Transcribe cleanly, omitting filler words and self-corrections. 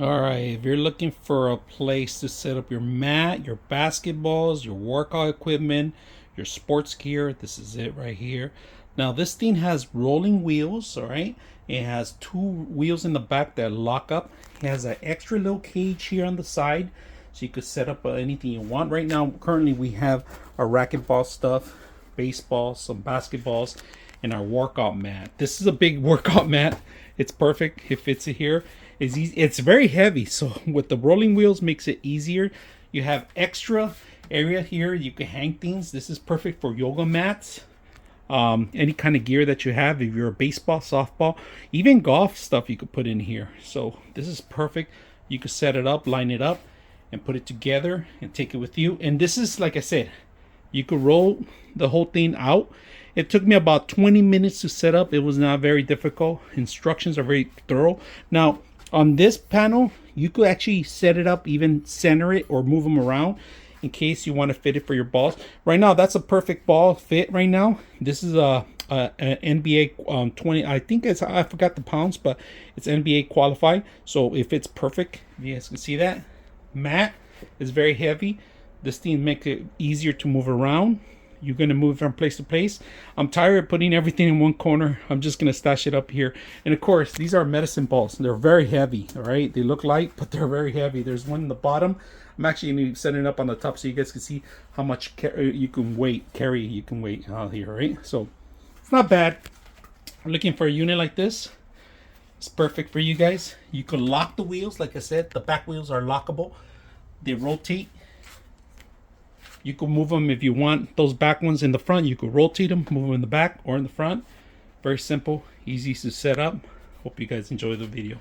All right, if you're looking for a place to set up your mat, your basketballs, your workout equipment, your sports gear, this is it right here. Now this thing has rolling wheels, all right? It has two wheels in the back that lock up. It has an extra little cage here on the side, so you could set up anything you want. Right now, currently we have our racquetball stuff, baseball, some basketballs, and our workout mat. This is a big workout mat. It's perfect. It fits it here. It's easy. It's very heavy, so with the rolling wheels makes it easier. You have extra area here. You can hang things. This is perfect for yoga mats. Any kind of gear that you have. If you're a baseball, softball, even golf stuff, you could put in here. So this is perfect. You could set it up, line it up, and put it together and take it with you. And this is, like I said, you could roll the whole thing out. It took me about 20 minutes to set up. It was not very difficult. Instructions are very thorough. Now, on this panel, you could actually set it up, even center it or move them around in case you want to fit it for your balls. Right now, that's a perfect ball fit right now. This is a NBA 20, I think it's, I forgot the pounds, but it's NBA qualified. So if it's perfect, you guys can see that. Mat is very heavy. This thing makes it easier to move around. You're going to move from place to place. I'm tired of putting everything in one corner. I'm just going to stash it up here. And of course, these are medicine balls. They're very heavy, all right? They look light, but they're very heavy. There's one in the bottom. I'm actually going to set it up on the top so you guys can see how much you can carry you can weight out here, right? So it's not bad. I'm looking for a unit like this. It's perfect for you guys. You can lock the wheels. Like I said, the back wheels are lockable. They rotate. You can move them if you want. Those back ones in the front, you could rotate them, move them in the back or in the front. Very simple, easy to set up. Hope you guys enjoy the video.